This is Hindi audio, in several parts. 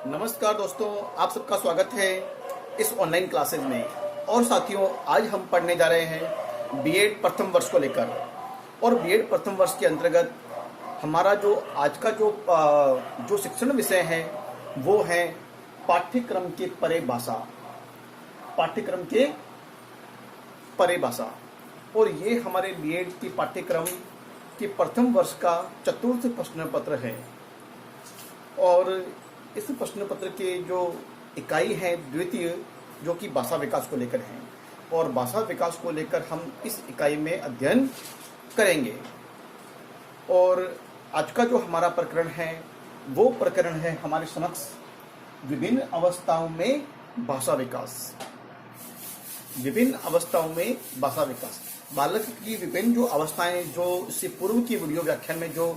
नमस्कार दोस्तों, आप सबका स्वागत है इस ऑनलाइन क्लासेज में। और साथियों, आज हम पढ़ने जा रहे हैं बीएड प्रथम वर्ष को लेकर। और बीएड प्रथम वर्ष के अंतर्गत हमारा जो आज का जो शिक्षण विषय है वो है पाठ्यक्रम के परे भाषा। पाठ्यक्रम के परे भाषा। और ये हमारे बीएड की पाठ्यक्रम के प्रथम वर्ष का चतुर्थ प्रश्न पत्र है। और इस प्रश्न पत्र के जो इकाई है द्वितीय, जो कि भाषा विकास को लेकर है, और भाषा विकास को लेकर हम इस इकाई में अध्ययन करेंगे। और आज का जो हमारा प्रकरण है वो प्रकरण है हमारे समक्ष विभिन्न अवस्थाओं में भाषा विकास। विभिन्न अवस्थाओं में भाषा विकास, बालक की विभिन्न जो अवस्थाएं, जो इससे पूर्व की वीडियो व्याख्यान में जो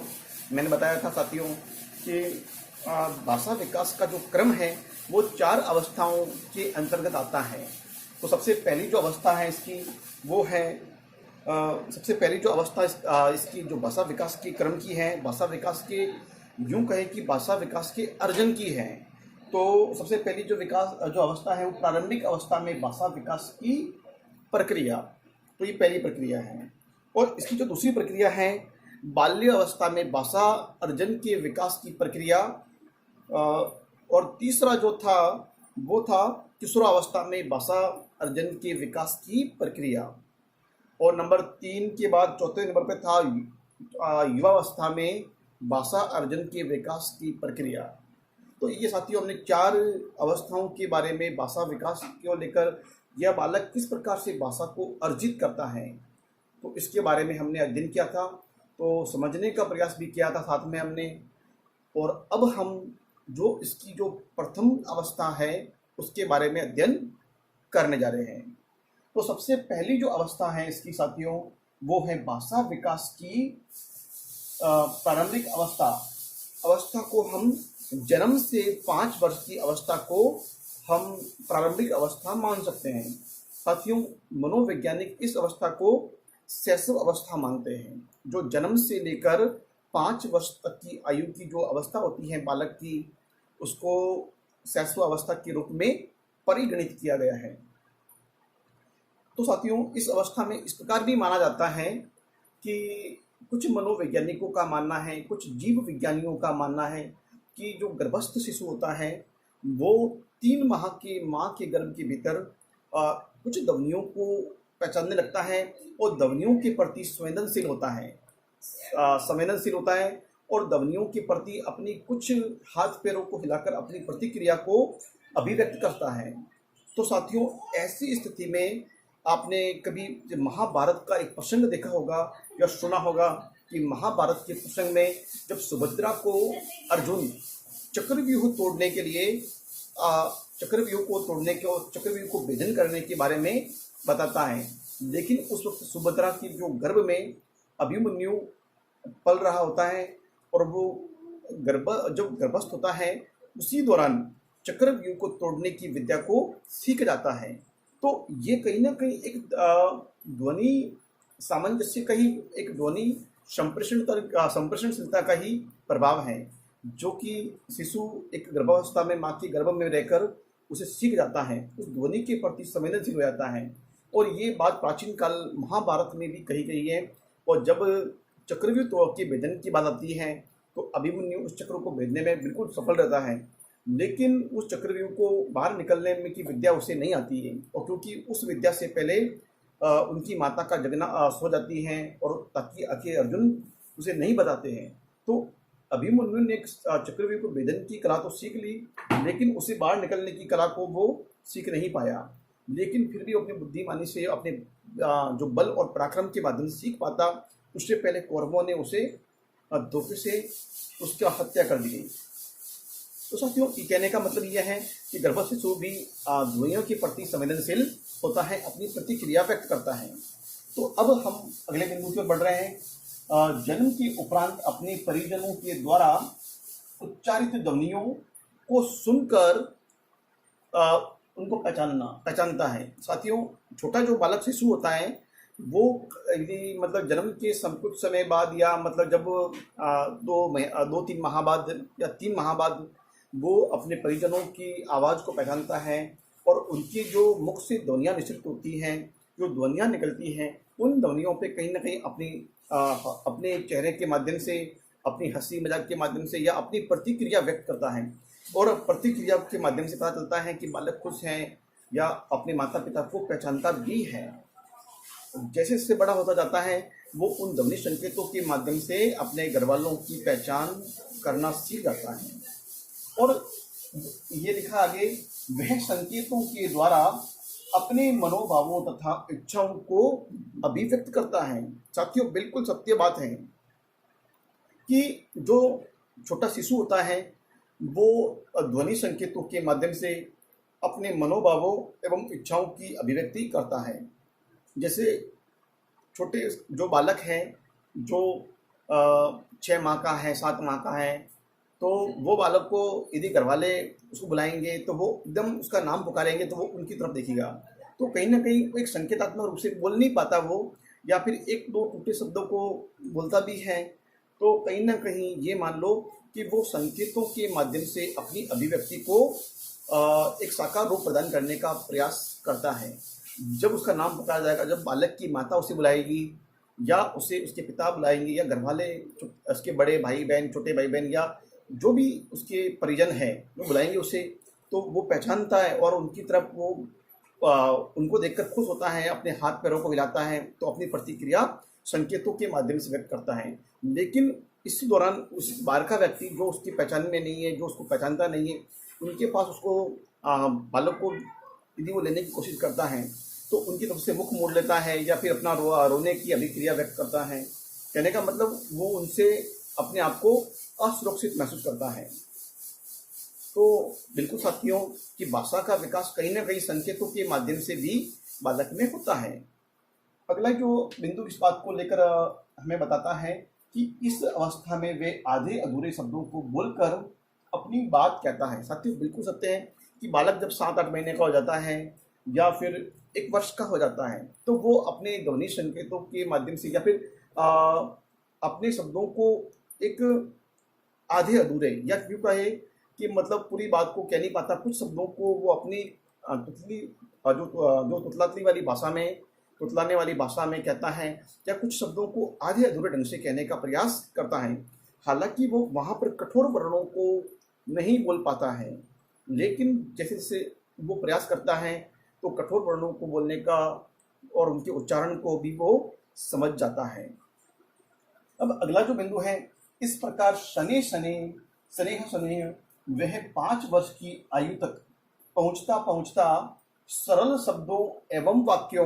मैंने बताया था साथियों कि भाषा विकास का जो क्रम है वो 4 अवस्थाओं के अंतर्गत आता है। तो सबसे पहली जो अवस्था है इसकी वो है सबसे पहली जो अवस्था इसकी जो भाषा विकास के क्रम की है, भाषा विकास के यूं कहे कि भाषा विकास के अर्जन की है। तो सबसे पहली जो अवस्था है वो प्रारंभिक अवस्था में भाषा विकास की प्रक्रिया। तो ये पहली प्रक्रिया है। और इसकी जो दूसरी प्रक्रिया है बाल्य अवस्था में भाषा अर्जन के विकास की प्रक्रिया। और तीसरा जो था वो था किशोरावस्था में भाषा अर्जन के विकास की प्रक्रिया। और नंबर 3 के बाद चौथे नंबर पे था युवावस्था में भाषा अर्जन के विकास की प्रक्रिया। तो ये साथियों हमने 4 अवस्थाओं के बारे में भाषा विकास को लेकर यह बालक किस प्रकार से भाषा को अर्जित करता है तो इसके बारे में हमने अध्ययन किया था। तो समझने का प्रयास भी किया था साथ में हमने। और अब हम जो इसकी जो प्रथम अवस्था है उसके बारे में अध्ययन करने जा रहे हैं। तो सबसे पहली जो अवस्था है इसकी साथियों वो है भाषा विकास की प्रारंभिक अवस्था को हम जन्म से 5 वर्ष की अवस्था को हम प्रारंभिक अवस्था मान सकते हैं। साथियों, मनोवैज्ञानिक इस अवस्था को शैशव अवस्था मानते हैं। जो जन्म से लेकर 5 वर्ष तक की आयु की जो अवस्था होती है बालक की, उसको शैशव अवस्था के रूप में परिगणित किया गया है। तो साथियों, इस अवस्था में इस प्रकार भी माना जाता है कि कुछ मनोवैज्ञानिकों का मानना है, कुछ जीव विज्ञानियों का मानना है कि जो गर्भस्थ शिशु होता है वो 3 माह के माँ के गर्भ के भीतर कुछ ध्वनियों को पहचानने लगता है और ध्वनियों के प्रति संवेदनशील होता है और ध्वनियों के प्रति अपनी कुछ हाथ पैरों को हिलाकर अपनी प्रतिक्रिया को अभिव्यक्त करता है। तो साथियों, ऐसी स्थिति में आपने कभी महाभारत का एक प्रसंग देखा होगा या सुना होगा कि महाभारत के प्रसंग में जब सुभद्रा को अर्जुन चक्रव्यूह को भेदन करने के बारे में बताता है। लेकिन उस वक्त सुभद्रा की जो गर्भ में अभिमन्यु पल रहा होता है और वो जब गर्भस्थ होता है उसी दौरान चक्रव्यूह को तोड़ने की विद्या को सीख जाता है। तो ये कहीं ना कहीं एक ध्वनि सामंजस्य का ही, एक ध्वनि संप्रेषणशीलता का ही प्रभाव है, जो कि शिशु एक गर्भावस्था में माँ के गर्भ में रहकर उसे सीख जाता है, उस ध्वनि के प्रति संवेदनशील हो जाता है। और ये बात प्राचीन काल महाभारत में भी कही गई है। और जब चक्रव्यूह के भेदन की बात आती है तो अभिमन्यु उस चक्र को भेदने में बिल्कुल सफल रहता है, लेकिन उस चक्रव्यूह को बाहर निकलने में की विद्या उसे नहीं आती है। और क्योंकि उस विद्या से पहले उनकी माता का जगना सो जाती है और ताकि आके अर्जुन उसे नहीं बताते हैं। तो अभिमन्यु ने चक्रव्यूह को भेदन की कला तो सीख ली, लेकिन उसे बाहर निकलने की कला को वो सीख नहीं पाया। लेकिन फिर भी अपनी बुद्धिमानी से, अपने जो बल और पराक्रम के माध्यम से सीख पाता। उससे पहले कौरवों ने उसे धोखे से उसका हत्या कर दी गई। तो साथियों, ये कहने का मतलब यह है कि गर्भस्थ शिशु भी ध्वनियों के प्रति संवेदनशील होता है, अपनी प्रतिक्रिया व्यक्त करता है। तो अब हम अगले बिंदु की ओर बढ़ रहे हैं। जन्म के उपरांत अपने परिजनों के द्वारा उच्चारित ध्वनियों को सुनकर उनको पहचानता है। साथियों, छोटा जो बालक शिशु होता है वो यदि मतलब जन्म के कुछ समय बाद या मतलब जब 2-3 माह बाद या 3 माह बाद वो अपने परिजनों की आवाज़ को पहचानता है और उनकी जो मुख से ध्वनियाँ निश्चित होती हैं, जो ध्वनियाँ निकलती हैं, उन ध्वनियों पे कहीं न कहीं अपने चेहरे के माध्यम से, अपनी हँसी मज़ाक के माध्यम से या अपनी प्रतिक्रिया व्यक्त करता है। और प्रतिक्रिया के माध्यम से पता चलता है कि बालक खुश हैं या अपने माता-पिता को पहचानता भी है। जैसे जैसे बड़ा होता जाता है, वो उन ध्वनि संकेतों के माध्यम से अपने घरवालों की पहचान करना सीख जाता है। और ये लिखा आगे, वह संकेतों के द्वारा अपने मनोभावों तथा इच्छाओं को अभिव्यक्त करता है। साथियों, बिल्कुल सत्य बात है कि जो छोटा शिशु होता है वो ध्वनि संकेतों के माध्यम से अपने मनोभावों एवं इच्छाओं की अभिव्यक्ति करता है। जैसे छोटे जो बालक हैं, जो 6 माह का है, 7 माह का है, तो वो बालक को यदि घरवाले उसको बुलाएंगे तो वो एकदम उसका नाम पुकारेंगे तो वो उनकी तरफ देखेगा। तो कहीं ना कहीं वो एक संकेतात्मक रूप से बोल नहीं पाता वो, या फिर 1-2 टूटे शब्दों को बोलता भी है। तो कहीं ना कहीं ये मान लो कि वो संकेतों के माध्यम से अपनी अभिव्यक्ति को एक साकार रूप प्रदान करने का प्रयास करता है। जब उसका नाम पुकारा जाएगा, जब बालक की माता उसे बुलाएगी या उसे उसके पिता बुलाएंगे या घर वाले उसके बड़े भाई बहन, छोटे भाई बहन या जो भी उसके परिजन हैं वो बुलाएंगे उसे, तो वो पहचानता है और उनकी तरफ वो उनको देखकर खुश होता है, अपने हाथ पैरों को हिलाता है, तो अपनी प्रतिक्रिया संकेतों के माध्यम से व्यक्त करता है। लेकिन इस दौरान उस बाहर का व्यक्ति जो उसकी पहचान में नहीं है, जो उसको पहचानता नहीं है, उनके पास उसको बालक को यदि वो लेने की कोशिश करता है तो उनकी तरफ से मुख मोड़ लेता है या फिर अपना रोने की अभिक्रिया व्यक्त करता है। कहने का मतलब वो उनसे अपने आप को असुरक्षित महसूस करता है। तो बिल्कुल साथियों कि भाषा का विकास कहीं ना कहीं संकेतों के माध्यम से भी बालक में होता है। अगला जो बिंदु इस बात को लेकर हमें बताता है कि इस अवस्था में वे आधे अधूरे शब्दों को बोलकर अपनी बात कहता है। साथियों, बिल्कुल सत्य है कि बालक जब 7-8 महीने का हो जाता है या फिर 1 वर्ष का हो जाता है तो वो अपने ध्वनि संकेतों के माध्यम से या फिर अपने शब्दों को एक आधे अधूरे या क्यों कहे कि मतलब पूरी बात को कह नहीं पाता, कुछ शब्दों को वो अपनी जो तुतलाने वाली भाषा में कहता है या कुछ शब्दों को आधे अधूरे ढंग से कहने का प्रयास करता है। हालांकि वो वहाँ पर कठोर वर्णों को नहीं बोल पाता है, लेकिन जैसे जैसे वो प्रयास करता है तो कठोर वर्णों को बोलने का और उनके उच्चारण को भी वो समझ जाता है। अब अगला जो बिंदु है, इस प्रकार शनि स्नेह वह 5 वर्ष की आयु तक पहुंचता पहुंचता सरल शब्दों एवं वाक्य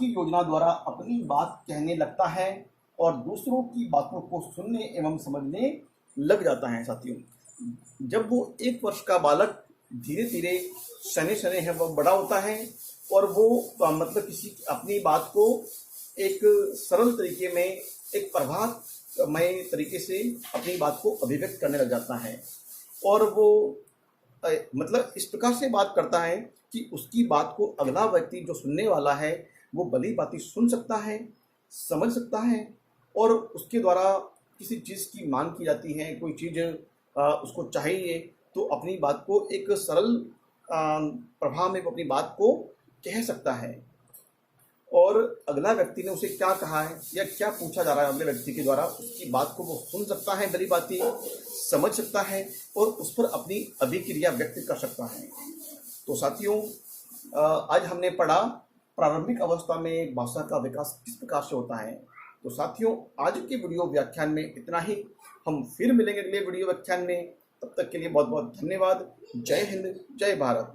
योजना द्वारा अपनी बात कहने लगता है और दूसरों की बातों को सुनने एवं समझने लग जाता है। साथियों, जब वो 1 वर्ष का बालक धीरे धीरे शनि है वह बड़ा होता है और वो मतलब किसी अपनी बात को एक सरल तरीके में, एक प्रभातमय तरीके से अपनी बात को अभिव्यक्त करने लग जाता है और वो मतलब इस प्रकार से बात करता है कि उसकी बात को अगला व्यक्ति जो सुनने वाला है वो भली भांति सुन सकता है, समझ सकता है और उसके द्वारा किसी चीज़ की मांग की जाती है, कोई चीज़ उसको चाहिए तो अपनी बात को एक सरल प्रभाव में वो अपनी बात को कह सकता है और अगला व्यक्ति ने उसे क्या कहा है या क्या पूछा जा रहा है अगले व्यक्ति के द्वारा, उसकी बात को वो सुन सकता है, भली भांति समझ सकता है और उस पर अपनी अभिक्रिया व्यक्त कर सकता है। तो साथियों, आज हमने पढ़ा प्रारंभिक अवस्था में भाषा का विकास किस प्रकार से होता है। तो साथियों, आज के वीडियो व्याख्यान में इतना ही। हम फिर मिलेंगे अगले वीडियो व्याख्यान में, तब तक के लिए बहुत बहुत धन्यवाद। जय हिंद, जय भारत।